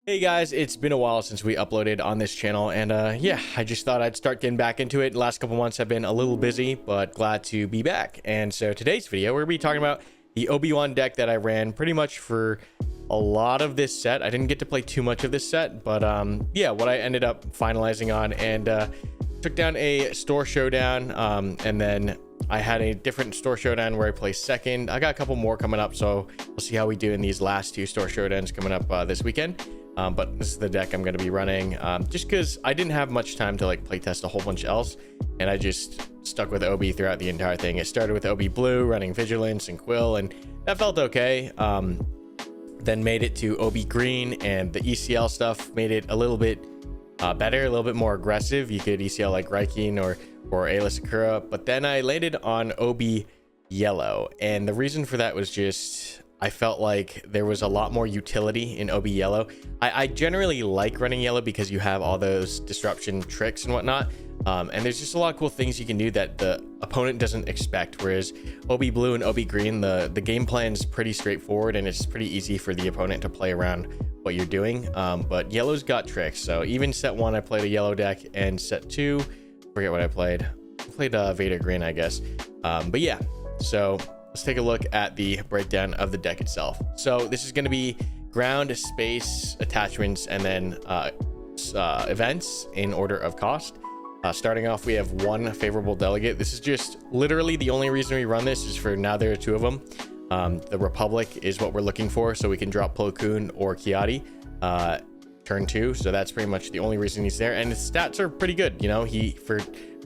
Hey guys, it's been a while since we uploaded on this channel, and yeah, I just thought I'd start getting back into it. The last couple months have been a little busy, but glad to be back. And so today's video, we're gonna be talking about the Obi-Wan deck that I ran pretty much for a lot of this set. I didn't get to play too much of this set, but yeah, what I ended up finalizing on, and took down a store showdown, and then I had a different store showdown where I placed second. I got a couple more coming up, so we'll see how we do in these last two store showdowns coming up this weekend. But this is the deck I'm going to be running, just because I didn't have much time to like playtest a whole bunch else, and I just stuck with Obi throughout the entire thing. It started with Obi Blue running Vigilance and Quill, and that felt okay. Then made it to Obi Green, and the ECL stuff made it a little bit better, a little bit more aggressive. You could ECL like Raikin or Ayla Sakura, but then I landed on Obi Yellow, and the reason for that was just I felt like there was a lot more utility in Obi Yellow. I generally like running Yellow because you have all those disruption tricks and whatnot, and there's just a lot of cool things you can do that the opponent doesn't expect, whereas Obi Blue and Obi Green, the game plan is pretty straightforward, and it's pretty easy for the opponent to play around what you're doing. But Yellow's got tricks, so even set 1 I played a Yellow deck, and set 2 forget what I played Vader Green, I guess. But yeah, so let's take a look at the breakdown of the deck itself. So this is going to be ground, space, attachments, and then events in order of cost. Starting off, we have 1 favorable delegate. This is just literally the only reason we run this is for now there are 2 of them. The Republic is what we're looking for, so we can drop Plo Koon or Kiadi turn 2. So that's pretty much the only reason he's there, and his stats are pretty good. You know, he for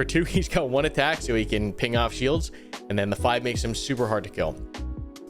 2 he's got 1 attack, so he can ping off shields, and then the 5 makes him super hard to kill.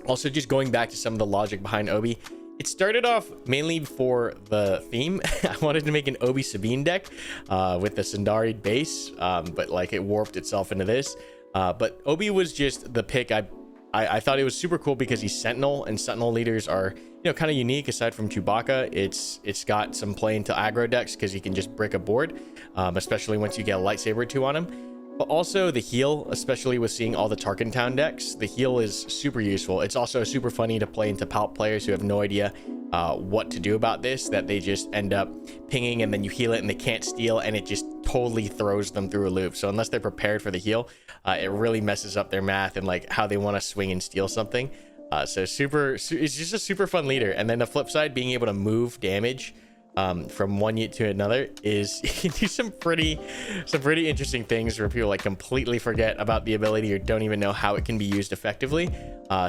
Also, just going back to some of the logic behind Obi, it started off mainly for the theme. I wanted to make an Obi Sabine deck with the Sundari base, but like it warped itself into this. But Obi was just the pick. I thought it was super cool because he's Sentinel, and Sentinel leaders are, you know, kind of unique. Aside from Chewbacca, it's got some play into aggro decks because he can just brick a board, especially once you get a lightsaber or 2 on him. But also the heal, especially with seeing all the Tarkin Town decks, the heal is super useful. It's also super funny to play into Palp players who have no idea what to do about this, that they just end up pinging and then you heal it and they can't steal, and it just totally throws them through a loop. So unless they're prepared for the heal, it really messes up their math and like how they want to swing and steal something. So it's just a super fun leader. And then the flip side, being able to move damage from one unit to another is you can do some pretty interesting things where people like completely forget about the ability or don't even know how it can be used effectively.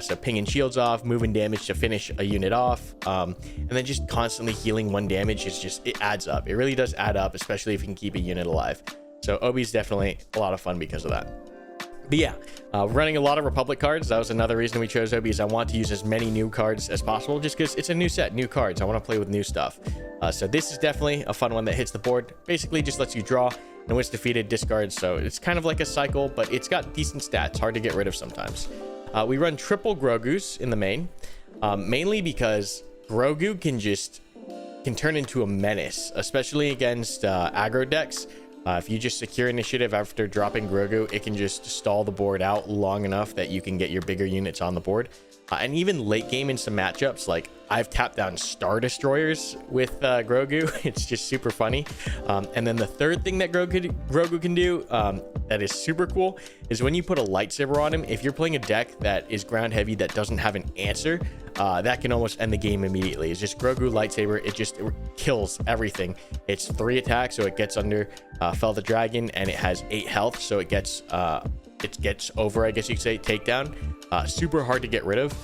So pinging shields off, moving damage to finish a unit off, and then just constantly healing 1 damage is just, it adds up. It really does add up, especially if you can keep a unit alive. So Obi's definitely a lot of fun because of that. But yeah, running a lot of Republic cards. That was another reason we chose Obi, is I want to use as many new cards as possible, just because it's a new set, new cards. I want to play with new stuff. So this is definitely a fun one that hits the board. Basically just lets you draw, and when it's defeated, discards. So it's kind of like a cycle, but it's got decent stats, hard to get rid of sometimes. We run triple Grogus in the main, mainly because Grogu can turn into a menace, especially against aggro decks. If you just secure initiative after dropping Grogu, it can just stall the board out long enough that you can get your bigger units on the board. And even late game in some matchups, like I've tapped down Star Destroyers with Grogu. It's just super funny. And then the third thing that Grogu can do that is super cool is when you put a lightsaber on him, if you're playing a deck that is ground heavy that doesn't have an answer, that can almost end the game immediately. It's just Grogu lightsaber. It kills everything. It's 3 attacks, so it gets under Fell the Dragon, and it has 8 health, so it gets over, I guess you could say, takedown. Super hard to get rid of.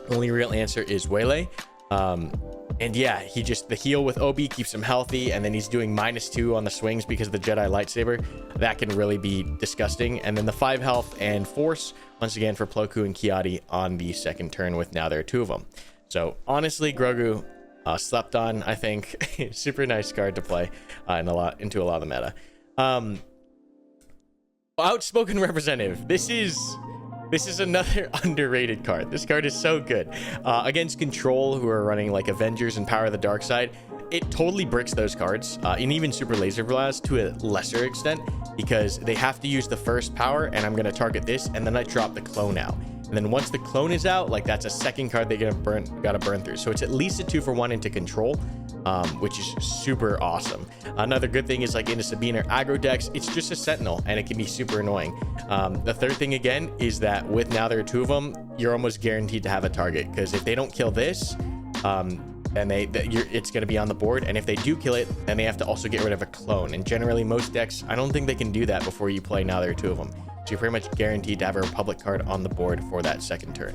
Only real answer is Waylay. And yeah, the heal with Obi keeps him healthy, and then he's doing -2 on the swings because of the Jedi lightsaber. That can really be disgusting. And then the 5 health and Force, once again, for Plo Koon and Kiadi on the second turn, with now there are 2 of them. So honestly, Grogu slept on, I think. Super nice card to play into a lot of the meta. Outspoken Representative. This is another underrated card. This card is so good. Against Control, who are running like Avengers and Power of the Dark Side, it totally bricks those cards, and even Super Laser Blast to a lesser extent, because they have to use the first power, and I'm going to target this, and then I drop the clone out. And then once the clone is out, like that's a second card they gotta burn through. So it's at least a 2-for-1 into Control. which is super awesome. Another good thing is like in a Sabine or aggro decks, it's just a sentinel and it can be super annoying. The third thing again is that with now there are two of them, you're almost guaranteed to have a target, because if they don't kill this, then it's going to be on the board, and if they do kill it, then they have to also get rid of a clone, and generally most decks, I don't think they can do that before you play now there are two of them. So you're pretty much guaranteed to have a Republic card on the board for that second turn.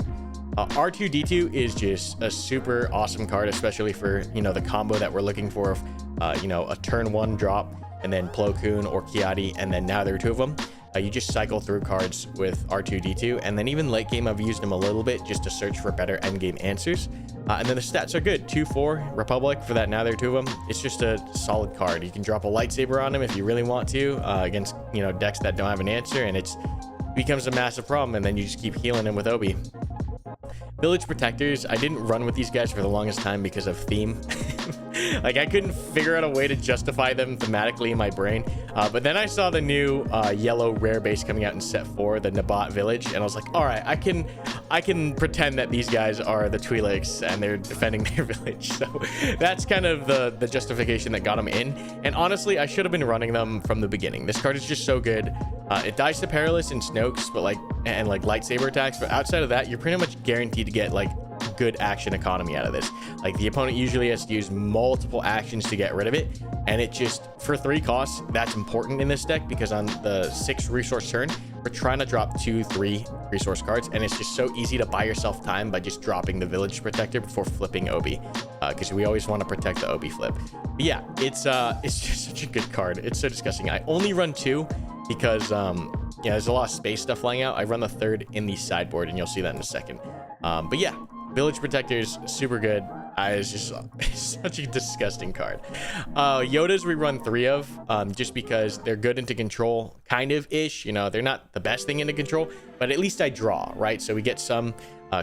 R2D2 is just a super awesome card, especially for, you know, the combo that we're looking for of, you know, a turn 1 drop and then Plo Koon or Kiadi, and then now there are two of them. You just cycle through cards with R2D2, and then even late game I've used them a little bit just to search for better end game answers. And then the stats are good. 2-4 Republic for that now there are two of them. It's just a solid card. You can drop a lightsaber on him if you really want to, against, you know, decks that don't have an answer, and it becomes a massive problem, and then you just keep healing him with Obi. Village Protectors, I didn't run with these guys for the longest time because of theme. Like, I couldn't figure out a way to justify them thematically in my brain. But then I saw the new yellow rare base coming out in set 4, the Nabat Village, and I was like, all right, I can pretend that these guys are the Twi'leks and they're defending their village. So that's kind of the justification that got them in. And honestly, I should have been running them from the beginning. This card is just so good. It dies to Perilous and Snoke's, but like lightsaber attacks. But outside of that, you're pretty much guaranteed to get like good action economy out of this. Like, the opponent usually has to use multiple actions to get rid of it, and it just, for 3 costs, that's important in this deck, because on the 6 resource turn, we're trying to drop 2-3 resource cards, and it's just so easy to buy yourself time by just dropping the Village Protector before flipping Obi, because we always want to protect the Obi flip. But yeah, it's just such a good card. It's so disgusting. I only run 2 because yeah, there's a lot of space stuff flying out. I run the 3rd in the sideboard, and you'll see that in a second. But yeah, Village Protectors, super good. It's just such a disgusting card. Yodas we run 3 of, just because they're good into control, kind of ish. You know, they're not the best thing into control, but at least I draw, right? So we get some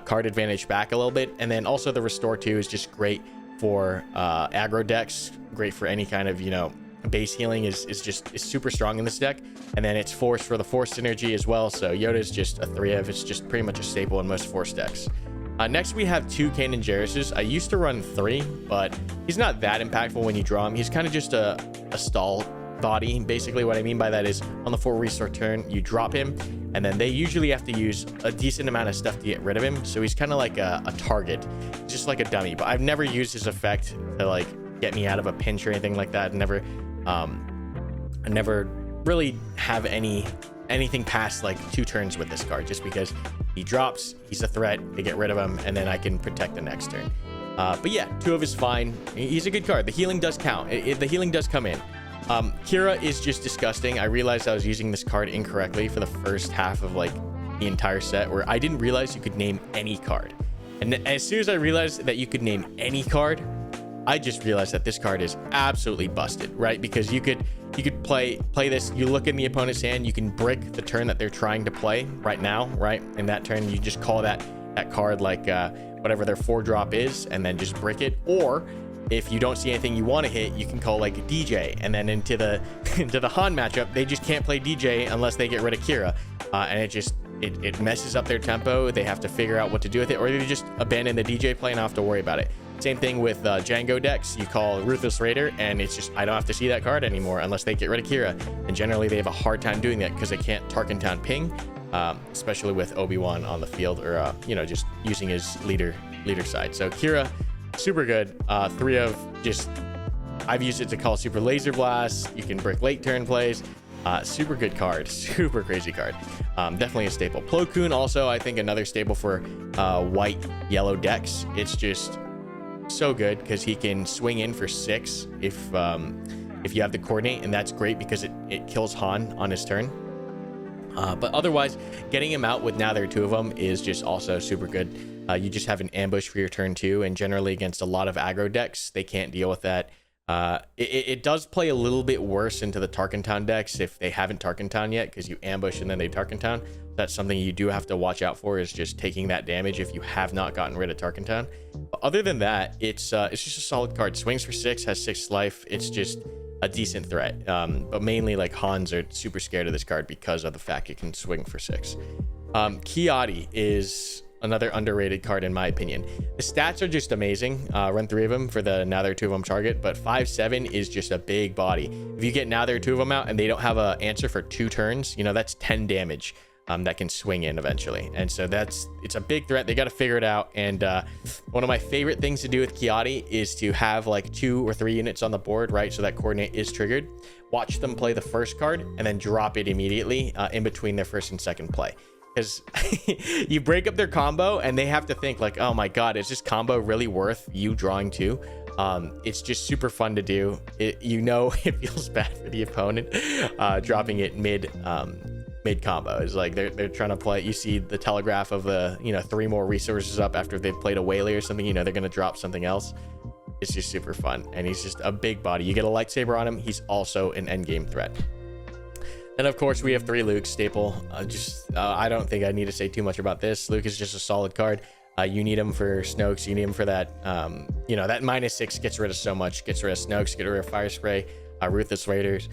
card advantage back a little bit. And then also the Restore 2 is just great for aggro decks, great for any kind of, you know, base healing is super strong in this deck. And then it's Force for the Force synergy as well. So Yoda is just a 3 of. It's just pretty much a staple in most Force decks. Next we have 2 Kanan Jarruses. I used to run 3, but he's not that impactful when you draw him. He's kind of just a stall body. Basically what I mean by that is on the 4 resource turn, you drop him, and then they usually have to use a decent amount of stuff to get rid of him. So he's kind of like a target, just like a dummy. But I've never used his effect to like get me out of a pinch or anything like that. I never really have anything past like 2 turns with this card, just because he drops, he's a threat to get rid of him, and then I can protect the next turn. But yeah, 2 of is fine. He's a good card. The healing does count. The healing does come in. Kira is just disgusting. I realized I was using this card incorrectly for the first half of like the entire set, where I didn't realize you could name any card. And as soon as I realized that you could name any card, I just realized that this card is absolutely busted, right? Because you could play this, you look in the opponent's hand, you can brick the turn that they're trying to play right now, right? In that turn, you just call that card like whatever their 4-drop is, and then just brick it. Or if you don't see anything you want to hit, you can call like a DJ, and then into the Han matchup, they just can't play DJ unless they get rid of Kira, and it messes up their tempo. They have to figure out what to do with it, or they just abandon the DJ play and not have to worry about it. Same thing with Django decks. You call Ruthless Raider, and it's just, I don't have to see that card anymore unless they get rid of Kira. And generally, they have a hard time doing that because they can't Tarkin Town ping, especially with Obi-Wan on the field, or you know, just using his leader side. So Kira, super good. 3 of, just, I've used it to call Super Laser Blast. You can brick late turn plays. Super good card, super crazy card. Definitely a staple. Plo Koon also, I think, another staple for white yellow decks. It's just so good because he can swing in for 6 if you have the coordinate, and that's great because it kills Han on his turn. But otherwise, getting him out with now there are 2 of them is just also super good. You just have an ambush for your turn 2, and generally against a lot of aggro decks, they can't deal with that. It does play a little bit worse into the Tarkin Town decks if they haven't Tarkin Town yet, because you ambush and then they Tarkin Town. That's something you do have to watch out for, is just taking that damage if you have not gotten rid of Tarkin Town. But other than that, it's just a solid card. Swings for 6, has 6 life. It's just a decent threat. But mainly like Hans are super scared of this card because of the fact it can swing for 6. Kiadi is another underrated card in my opinion. The stats are just amazing. Run 3 of them for the now there are 2 of them target, but 5/7 is just a big body. If you get now there are 2 of them out and they don't have an answer for 2 turns, you know, that's 10 damage that can swing in eventually. And so it's a big threat. They got to figure it out. And one of my favorite things to do with Kiadi is to have like 2 or 3 units on the board, right? So that coordinate is triggered. Watch them play the first card and then drop it immediately in between their first and second play. Because you break up their combo and they have to think like, oh my god, is this combo really worth you drawing 2? It's just super fun to do. You know, it feels bad for the opponent dropping it mid combo. Is like they're trying to play. You see the telegraph of the, you know, 3 more resources up after they've played a Whaley or something. You know, they're gonna drop something else. It's just super fun, and he's just a big body. You get a lightsaber on him. He's also an endgame threat. And of course, we have 3 Luke staple. I don't think I need to say too much about this. Luke is just a solid card. You need him for Snoke's. You need him for that. You know, that -6 gets rid of so much. Gets rid of Snoke's. Get rid of Fire Spray. Ruthless Raiders.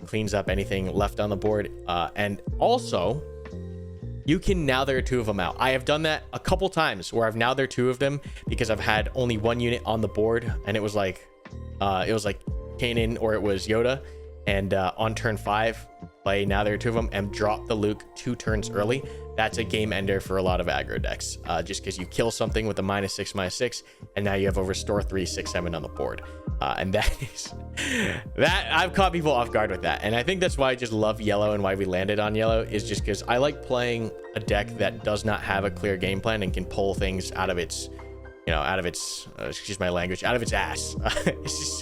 Cleans up anything left on the board. And also, you can now there are 2 of them out. I have done that a couple times where I've now there are 2 of them because I've had only 1 unit on the board, and it was like Kanan or it was Yoda. And on turn 5, play now there are 2 of them and drop the Luke 2 turns early. That's a game ender for a lot of aggro decks, just because you kill something with a -6/-6, and now you have a restore 3, 6, 7 on the board. And that is that I've caught people off guard with that. And I think that's why I just love yellow and why we landed on yellow, is just because I like playing a deck that does not have a clear game plan and can pull things out of its, you know, out of its excuse my language, out of its ass. It's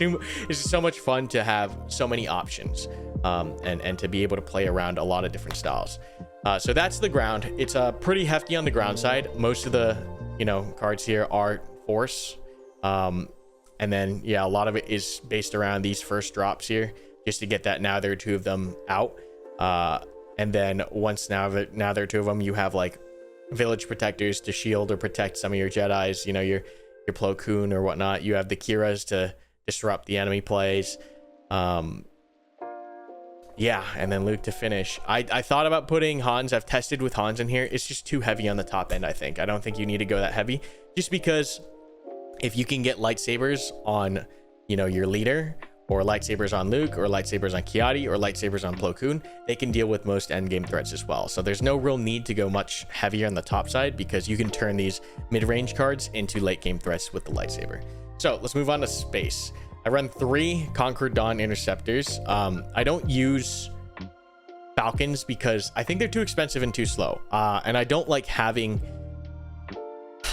just so much fun to have so many options, and to be able to play around a lot of different styles. So that's the ground. It's pretty hefty on the ground side. Most of the, you know, cards here are force, and then yeah, a lot of it is based around these first drops here, just to get that now there are 2 of them out. And then once now there are 2 of them, you have like village protectors to shield or protect some of your Jedis, you know, your Plo Koon or whatnot. You have the Kiras to disrupt the enemy plays. Yeah, and then Luke to finish. I thought about putting Hans. I've tested with Hans in here. It's just too heavy on the top end, I think. I don't think you need to go that heavy, just because if you can get lightsabers on, you know, your leader, or lightsabers on Luke, or lightsabers on Kiadi, or lightsabers on Plo Koon, they can deal with most endgame threats as well. So there's no real need to go much heavier on the top side, because you can turn these mid-range cards into late game threats with the lightsaber. So let's move on to space. I run 3 Conquer Dawn Interceptors. I don't use Falcons because I think they're too expensive and too slow. And I don't like having...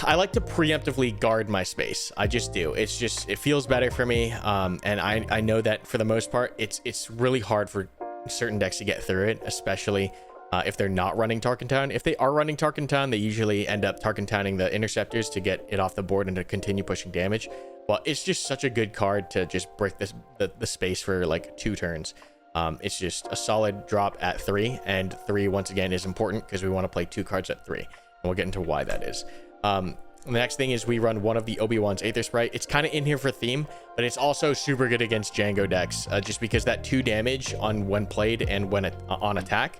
I like to preemptively guard my space. I just do. It's just, it feels better for me. And I know that for the most part, it's really hard for certain decks to get through it, especially if they're not running Tarkin Town. If they are running Tarkin Town, they usually end up Tarkin Towning the Interceptors to get it off the board and to continue pushing damage. But it's just such a good card to just break the space for like 2 turns. It's just a solid drop at 3, and 3 once again is important because we want to play 2 cards at 3, and we'll get into why that is. The next thing is we run one of the Obi-Wan's Aether Sprite. It's kind of in here for theme, but it's also super good against Django decks, just because that 2 damage on when played and when on attack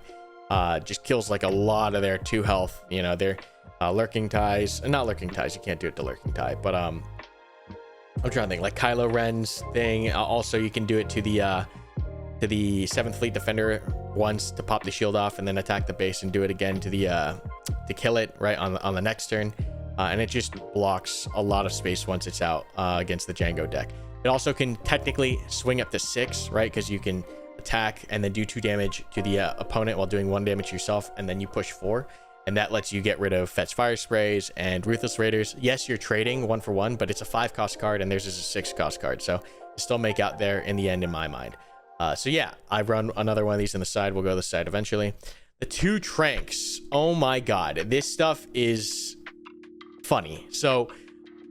just kills like a lot of their 2 health. You know, their Lurking Ties, not Lurking Ties, you can't do it to Lurking Tie, but I'm trying to think, like Kylo Ren's thing. Also, you can do it to the 7th Fleet Defender once to pop the shield off and then attack the base, and do it again to the to kill it right on the next turn. And it just blocks a lot of space once it's out against the Django deck. It also can technically swing up to 6, right? Because you can attack and then do 2 damage to the opponent while doing 1 damage yourself, and then you push 4. And that lets you get rid of Fetch Fire Sprays and Ruthless Raiders. Yes, you're trading 1 for 1, but it's a 5 cost card and theirs is a 6 cost card. So you still make out there in the end in my mind. So yeah, I run another one of these on the side. We'll go to the side eventually. The 2 Tranks. Oh my god. This stuff is funny. So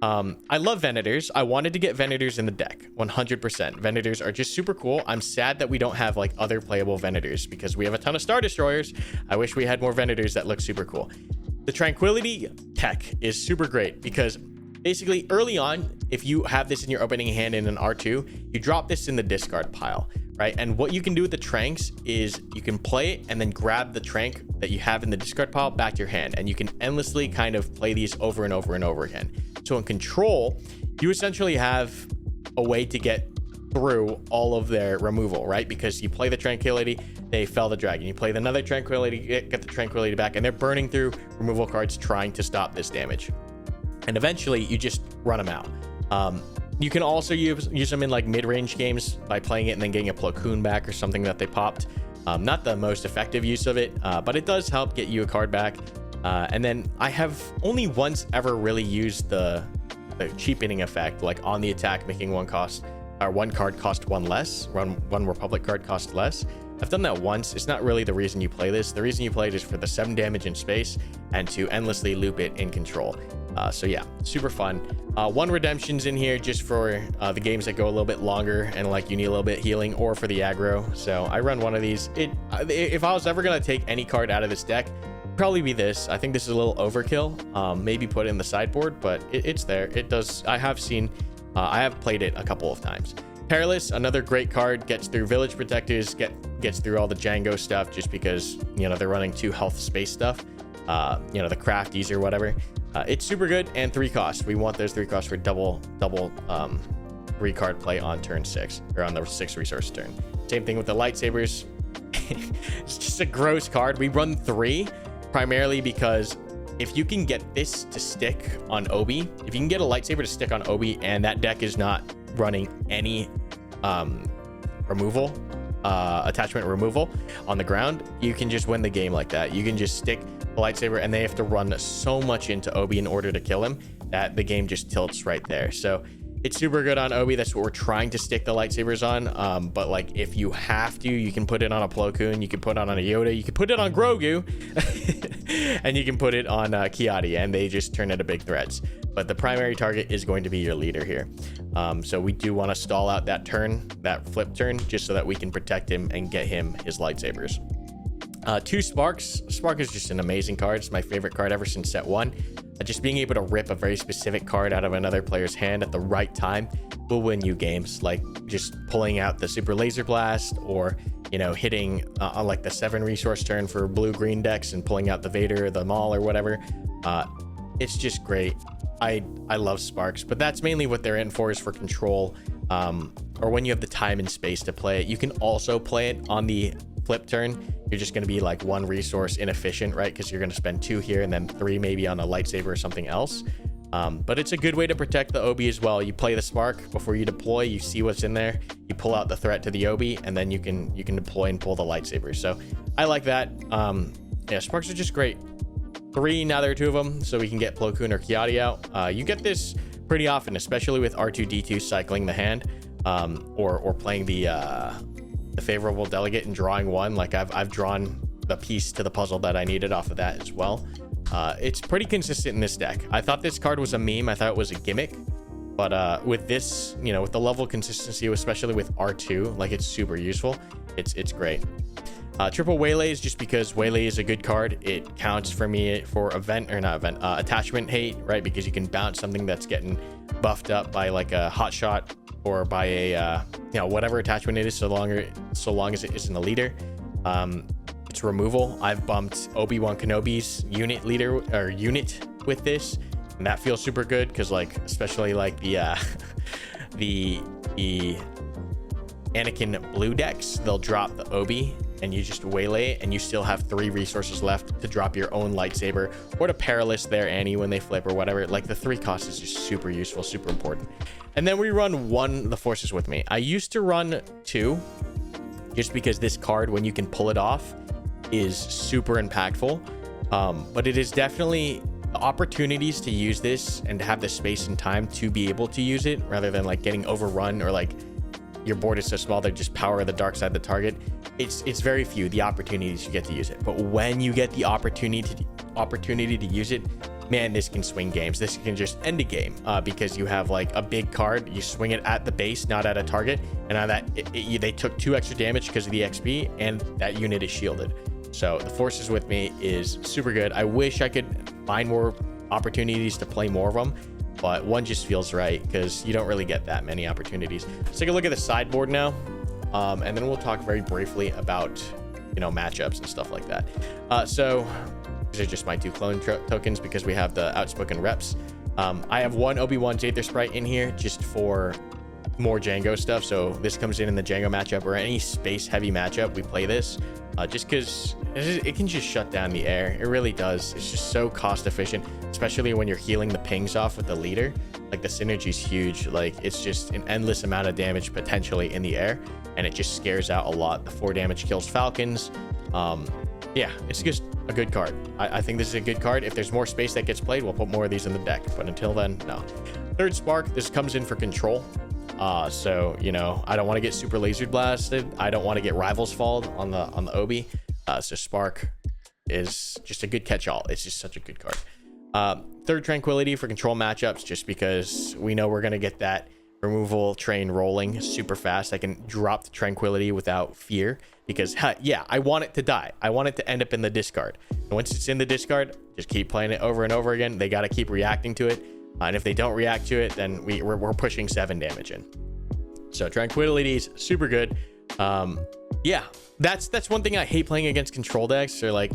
I love Venators. I wanted to get Venators in the deck 100%. Venators are just super cool. I'm sad that we don't have like other playable Venators, because we have a ton of Star Destroyers. I wish we had more Venators that look super cool. The Tranquility tech is super great, because basically early on, if you have this in your opening hand in an R2, you drop this in the discard pile, right? And what you can do with the Tranks is you can play it and then grab the Trank that you have in the discard pile back to your hand, and you can endlessly kind of play these over and over and over again. So in control, you essentially have a way to get through all of their removal, right? Because you play the Tranquility, they fell the Dragon. You play another Tranquility, get the Tranquility back, and they're burning through removal cards trying to stop this damage. And eventually you just run them out. You can also use them in like mid-range games by playing it and then getting a Plo Koon back or something that they popped. Not the most effective use of it, but it does help get you a card back. And then I have only once ever really used the cheapening effect, like on the attack, making one card cost one less, one Republic card cost less. I've done that once. It's not really the reason you play this. The reason you play it is for the 7 damage in space and to endlessly loop it in control. So yeah, super fun. 1 redemption's in here just for the games that go a little bit longer and like you need a little bit healing, or for the aggro. So I run one of these. If I was ever gonna take any card out of this deck, probably be this. I think this is a little overkill. Maybe put it in the sideboard, but it's there. It does. I have played it a couple of times. Perilous, another great card, gets through Village Protectors, gets through all the Django stuff, just because, you know, they're running 2 health space stuff, you know, the crafties or whatever. It's super good, and 3 costs. We want those 3 costs for double 3 card play on turn 6, or on the 6 resource turn. Same thing with the lightsabers. It's just a gross card. We run 3 primarily because if you can get this to stick on Obi, if you can get a lightsaber to stick on Obi and that deck is not running any attachment removal on the ground, you can just win the game like that. You can just stick the lightsaber, and they have to run so much into Obi in order to kill him that the game just tilts right there. So it's super good on Obi. That's what we're trying to stick the lightsabers on. But like, if you have to, you can put it on a Plo Koon, you can put it on a Yoda, you can put it on Grogu, and you can put it on Kiadi, and they just turn into big threats. But the primary target is going to be your leader here. So we do want to stall out that turn, that flip turn, just so that we can protect him and get him his lightsabers. 2 Sparks. Spark is just an amazing card. It's my favorite card ever since set 1. Just being able to rip a very specific card out of another player's hand at the right time will win you games. Like just pulling out the Super Laser Blast, or, you know, hitting on like the 7 resource turn for blue-green decks and pulling out the Vader or the Maul or whatever. It's just great. I love Sparks, but that's mainly what they're in for, is for control, or when you have the time and space to play it. You can also play it on the flip turn. You're just going to be like 1 resource inefficient, right? Because you're going to spend 2 here and then 3 maybe on a lightsaber or something else. But it's a good way to protect the Obi as well. You play the Spark before you deploy, you see what's in there, you pull out the threat to the Obi, and then you can deploy and pull the lightsaber. So I like that. Yeah, Sparks are just great. 3, now there are 2 of them, so we can get Plo Koon or Kiadi out. You get this pretty often, especially with R2-D2 cycling the hand, or playing the favorable delegate and drawing 1. Like I've drawn the piece to the puzzle that I needed off of that as well. It's pretty consistent in this deck. I thought this card was a meme. I thought it was a gimmick, but with this, you know, with the level of consistency, especially with R2, like, it's super useful. It's great. Triple Waylays, just because Waylay is a good card. It counts for me for attachment hate, right? Because you can bounce something that's getting buffed up by like a hot shot, or by a you know, whatever attachment it is, so long as it isn't a leader. It's removal. I've bumped Obi-Wan Kenobi's unit with this, and that feels super good, because like, especially like the Anakin blue decks, they'll drop the Obi and you just waylay it, and you still have 3 resources left to drop your own lightsaber, or to Perilous their Annie when they flip or whatever. Like, the 3 cost is just super useful, super important. And then we run 1 the Forces with Me. I used to run 2, just because this card, when you can pull it off, is super impactful. But it is definitely opportunities to use this and to have the space and time to be able to use it, rather than like getting overrun, or like your board is so small they just power the dark side of the target. It's very few the opportunities you get to use it, but when you get the opportunity to use it, man, this can swing games. This can just end a game, because you have like a big card, you swing it at the base, not at a target, and on that they took 2 extra damage because of the XP, and that unit is shielded. So the Forces with Me is super good. I wish I could find more opportunities to play more of them, but 1 just feels right, because you don't really get that many opportunities. Let's take a look at the sideboard now, and then we'll talk very briefly about you know, matchups and stuff like that. So these are just my 2 clone tokens because we have the outspoken reps. I have 1 Obi-Wan's Aether Sprite in here just for more Django stuff. So this comes in the Django matchup or any space heavy matchup. We play this just because it can just shut down the air. It really does. It's just so cost efficient, especially when you're healing the pings off with the leader. Like the synergy is huge. Like it's just an endless amount of damage potentially in the air, and it just scares out a lot. The 4 damage kills Falcons. Yeah, it's just a good card. I think this is a good card. If there's more space that gets played, we'll put more of these in the deck, but until then, no. 3rd Spark, this comes in for control. So you know, I don't want to get super laser blasted. I don't want to get rivals falled on the Obi. So Spark is just a good catch-all. It's just such a good card. 3rd Tranquility for control matchups, just because we know we're gonna get that removal train rolling super fast. I can drop the Tranquility without fear because yeah, I want it to die. I want it to end up in the discard. And once it's in the discard, just keep playing it over and over again. They got to keep reacting to it. And if they don't react to it, then we're pushing 7 damage in. So Tranquility is super good. Yeah, that's one thing I hate playing against control decks. Or like,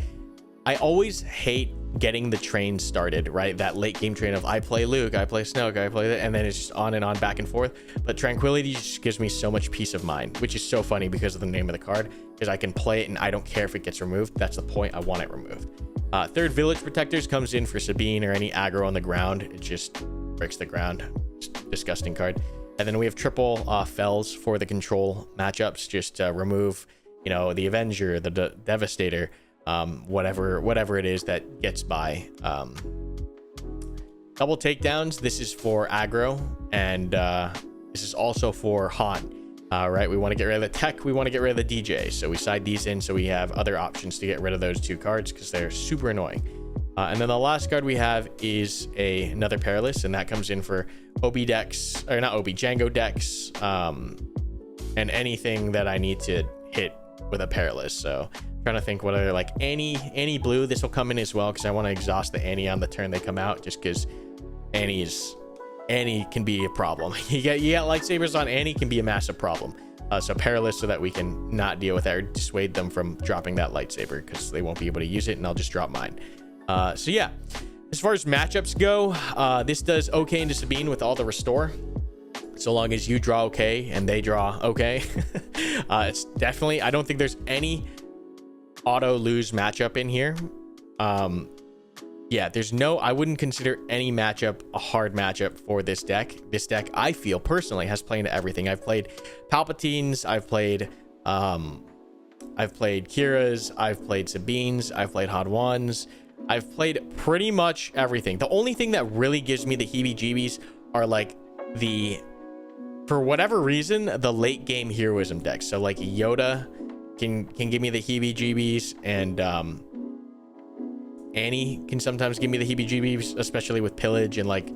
I always hate getting the train started, right? That late game train of I play Luke, I play Snoke, I play that, and then it's just on and on, back and forth. But Tranquility just gives me so much peace of mind, which is so funny because of the name of the card, because I can play it and I don't care if it gets removed. That's the point. I want it removed. 3rd Village Protectors comes in for Sabine or any aggro on the ground. It just breaks the ground. Disgusting card. And then we have triple Fells for the control matchups. Just remove, you know, the Avenger, the Devastator, whatever it is that gets by. Double Takedowns. This is for aggro, and this is also for Han. Right, we want to get rid of the tech, we want to get rid of the DJ, so we side these in so we have other options to get rid of those 2 cards because they're super annoying. And then the last card we have is another Perilous, and that comes in for Obi decks, or not Obi, Django decks, and anything that I need to hit with a Perilous. So I'm trying to think what other, like any blue, this will come in as well because I want to exhaust the Annie on the turn they come out, just because Annie can be a problem. You got lightsabers on Annie can be a massive problem. So Perilous, so that we can not deal with that or dissuade them from dropping that lightsaber because they won't be able to use it, and I'll just drop mine. So yeah, as far as matchups go, this does okay into Sabine with all the restore, so long as you draw okay and they draw okay. It's definitely, I don't think there's any auto lose matchup in here. Yeah, there's no, I wouldn't consider any matchup a hard matchup for this deck. This deck, I feel personally, has played into everything. I've played Palpatines, I've played Kira's, I've played Sabine's, I've played Hadwan's, I've played pretty much everything. The only thing that really gives me the heebie-jeebies are like for whatever reason, the late game heroism decks. So like Yoda can give me the heebie-jeebies, and Annie can sometimes give me the heebie-jeebies, especially with pillage and like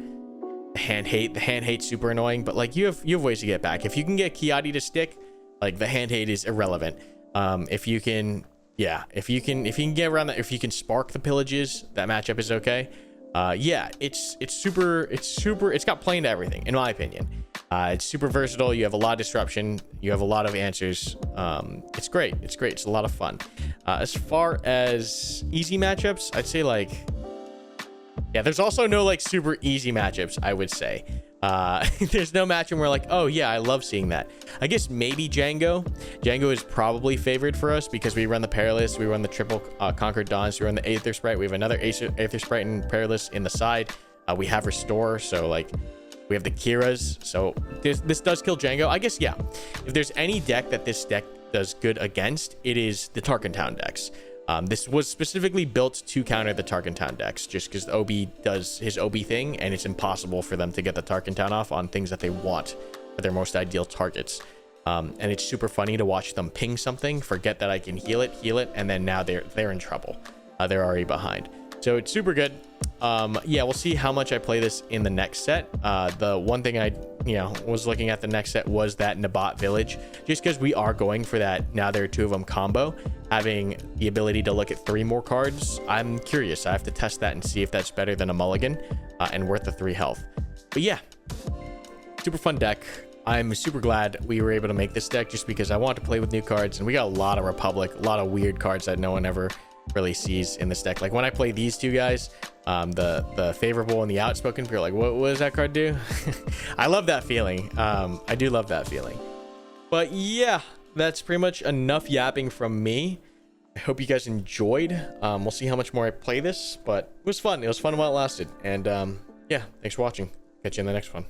the hand hate. The hand hate's super annoying, but like you have ways to get back. If you can get Kiadi to stick, like the hand hate is irrelevant. If you can get around that, if you can spark the pillages, that matchup is okay. Yeah, it's got play into everything, in my opinion. It's super versatile. You have a lot of disruption. You have a lot of answers. It's great. It's a lot of fun. As far as easy matchups, I'd say like, yeah, there's also no like super easy matchups, I would say. There's no matchup where like, oh yeah, I love seeing that. I guess maybe Django is probably favored for us because we run the Perilous, we run the triple Conquered Dawns, we run the Aether Sprite, we have another Aether Sprite and Perilous in the side. We have Restore, so like we have the Kira's, so this does kill Django. I guess, yeah, if there's any deck that this deck does good against, it is the Tarkin Town decks. This was specifically built to counter the Tarkin Town decks, just because Obi does his Obi thing, and it's impossible for them to get the Tarkin Town off on things that they want for their most ideal targets. And it's super funny to watch them ping something, forget that I can heal it, and then now they're in trouble. They're already behind. So it's super good. Yeah, we'll see how much I play this in the next set. The one thing I was looking at the next set was that Nabat Village, just because we are going for that now there are 2 of them combo, having the ability to look at 3 more cards. I'm curious. I have to test that and see if that's better than a mulligan and worth the 3 health. But yeah, super fun deck. I'm super glad we were able to make this deck just because I want to play with new cards, and we got a lot of Republic, a lot of weird cards that no one ever really sees in this deck. Like when I play these two guys, the favorable and the outspoken, you're like, what does that card do? I love that feeling. I do love that feeling. But yeah, that's pretty much enough yapping from me. I hope you guys enjoyed. We'll see how much more I play this, but it was fun. It was fun while it lasted. And yeah, thanks for watching. Catch you in the next one.